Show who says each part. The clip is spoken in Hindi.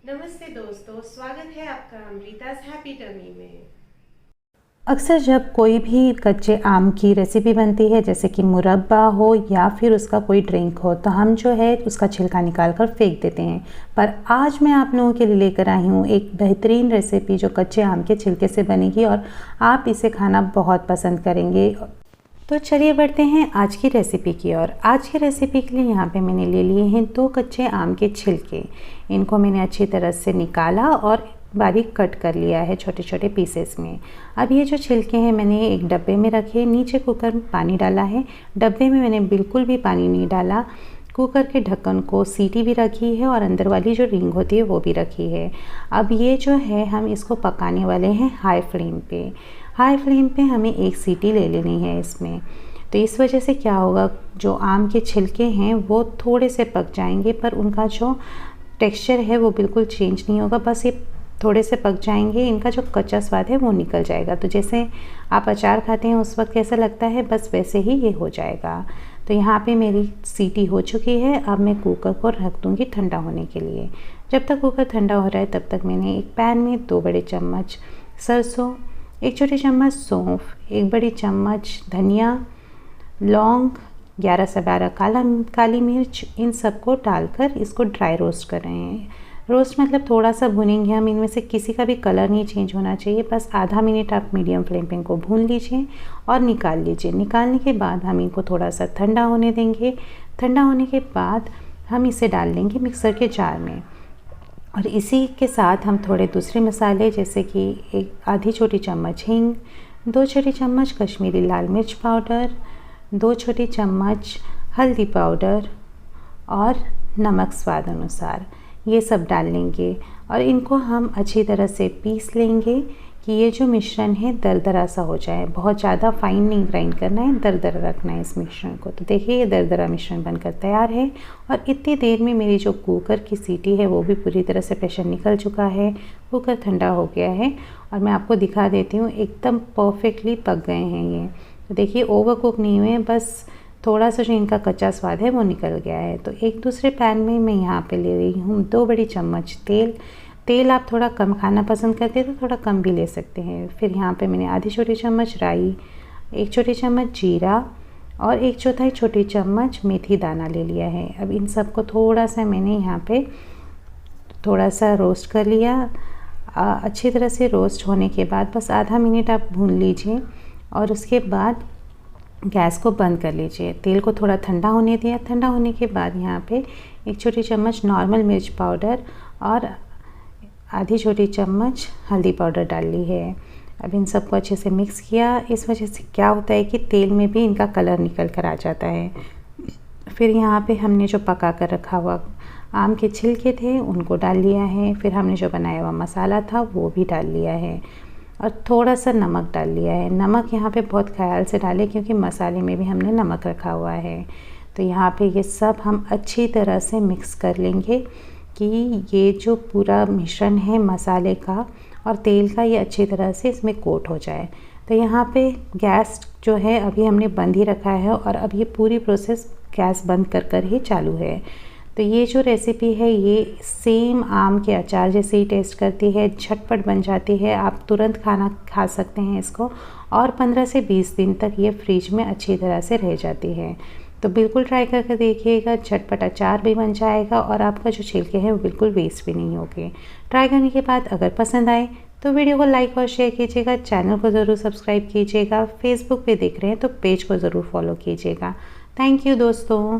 Speaker 1: नमस्ते दोस्तों, स्वागत है आपका अमृता's हैप्पी टमी में।
Speaker 2: अक्सर जब कोई भी कच्चे आम की रेसिपी बनती है, जैसे कि मुरब्बा हो या फिर उसका कोई ड्रिंक हो, तो हम जो है उसका छिलका निकाल कर फेंक देते हैं। पर आज मैं आप लोगों के लिए लेकर आई हूँ एक बेहतरीन रेसिपी जो कच्चे आम के छिलके से बनेगी और आप इसे खाना बहुत पसंद करेंगे। तो चलिए बढ़ते हैं आज की रेसिपी की ओर। आज की रेसिपी के लिए यहाँ पे मैंने ले लिए हैं 2 कच्चे आम के छिलके। इनको मैंने अच्छी तरह से निकाला और बारीक कट कर लिया है छोटे छोटे पीसेस में। अब ये जो छिलके हैं मैंने एक डब्बे में रखे, नीचे कुकर में पानी डाला है। डब्बे में मैंने बिल्कुल भी पानी नहीं डाला। कुकर के ढक्कन को सीटी भी रखी है और अंदर वाली जो रिंग होती है वो भी रखी है। अब ये जो है हम इसको पकाने वाले हैं हाई फ्लेम पे। हाई फ्लेम पे हमें 1 सीटी ले लेनी है इसमें। तो इस वजह से क्या होगा, जो आम के छिलके हैं वो थोड़े से पक जाएंगे, पर उनका जो टेक्सचर है वो बिल्कुल चेंज नहीं होगा। बस ये थोड़े से पक जाएंगे, इनका जो कच्चा स्वाद है वो निकल जाएगा। तो जैसे आप अचार खाते हैं उस वक्त कैसा लगता है, बस वैसे ही ये हो जाएगा। तो यहाँ पे मेरी सीटी हो चुकी है। अब मैं कुकर को रख दूँगी ठंडा होने के लिए। जब तक कुकर ठंडा हो रहा है तब तक मैंने एक पैन में 2 बड़े चम्मच सरसों, 1 छोटी चम्मच सौंफ, 1 बड़ी चम्मच धनिया, लौंग, 11 से 12 काली मिर्च, इन सबको डालकर इसको ड्राई रोस्ट कर रहे हैं। रोस्ट मतलब थोड़ा सा भुनेंगे हम, इनमें से किसी का भी कलर नहीं चेंज होना चाहिए। बस आधा मिनट आप मीडियम फ्लेम पे इनको भून लीजिए और निकाल लीजिए। निकालने के बाद हम इनको थोड़ा सा ठंडा होने देंगे। ठंडा होने के बाद हम इसे डाल देंगे मिक्सर के जार में। और इसी के साथ हम थोड़े दूसरे मसाले, जैसे कि एक आधी छोटी चम्मच हींग, 2 छोटी चम्मच कश्मीरी लाल मिर्च पाउडर, 2 छोटी चम्मच हल्दी पाउडर और नमक स्वाद अनुसार, ये सब डाल लेंगे। और इनको हम अच्छी तरह से पीस लेंगे कि ये जो मिश्रण है दरदरा सा हो जाए। बहुत ज़्यादा फाइन नहीं ग्राइंड करना है, दरदरा रखना है इस मिश्रण को। तो देखिए ये दरदरा मिश्रण बनकर तैयार है। और इतनी देर में मेरी जो कुकर की सीटी है वो भी पूरी तरह से प्रेशर निकल चुका है। कुकर ठंडा हो गया है और मैं आपको दिखा देती हूँ, एकदम परफेक्टली पक गए हैं ये। तो देखिए ओवर कुक नहीं हुए, बस थोड़ा सा जो इनका कच्चा स्वाद है वो निकल गया है। तो एक दूसरे पैन में मैं यहाँ पे ले रही हूँ 2 बड़ी चम्मच तेल आप थोड़ा कम खाना पसंद करते हैं तो थोड़ा कम भी ले सकते हैं। फिर यहाँ पे मैंने आधी छोटी चम्मच राई, 1 छोटी चम्मच जीरा और 1/4 छोटी चम्मच मेथी दाना ले लिया है। अब इन सबको थोड़ा सा मैंने यहाँ पे थोड़ा सा रोस्ट कर लिया। अच्छी तरह से रोस्ट होने के बाद बस आधा मिनट आप भून लीजिए और उसके बाद गैस को बंद कर लीजिए। तेल को थोड़ा ठंडा होने दिया। ठंडा होने के बाद यहाँ पे 1 छोटी चम्मच नॉर्मल मिर्च पाउडर और आधी छोटी चम्मच हल्दी पाउडर डाल ली है। अब इन सबको अच्छे से मिक्स किया। इस वजह से क्या होता है कि तेल में भी इनका कलर निकल कर आ जाता है। फिर यहाँ पे हमने जो पका कर रखा हुआ आम के छिलके थे उनको डाल लिया है। फिर हमने जो बनाया हुआ मसाला था वो भी डाल लिया है और थोड़ा सा नमक डाल लिया है। नमक यहाँ पे बहुत ख्याल से डालें क्योंकि मसाले में भी हमने नमक रखा हुआ है। तो यहाँ पे ये सब हम अच्छी तरह से मिक्स कर लेंगे कि ये जो पूरा मिश्रण है मसाले का और तेल का, ये अच्छी तरह से इसमें कोट हो जाए। तो यहाँ पे गैस जो है अभी हमने बंद ही रखा है और अब ये पूरी प्रोसेस गैस बंद कर कर ही चालू है। तो ये जो रेसिपी है ये सेम आम के अचार जैसे ही टेस्ट करती है, झटपट बन जाती है। आप तुरंत खाना खा सकते हैं इसको और 15 से 20 दिन तक ये फ्रिज में अच्छी तरह से रह जाती है। तो बिल्कुल ट्राई करके देखिएगा, झटपट अचार भी बन जाएगा और आपका जो छिलके हैं वो बिल्कुल वेस्ट भी नहीं होंगे। ट्राई करने के बाद अगर पसंद आए तो वीडियो को लाइक और शेयर कीजिएगा। चैनल को ज़रूर सब्सक्राइब कीजिएगा। फेसबुक पे देख रहे हैं तो पेज को ज़रूर फॉलो कीजिएगा। थैंक यू दोस्तों।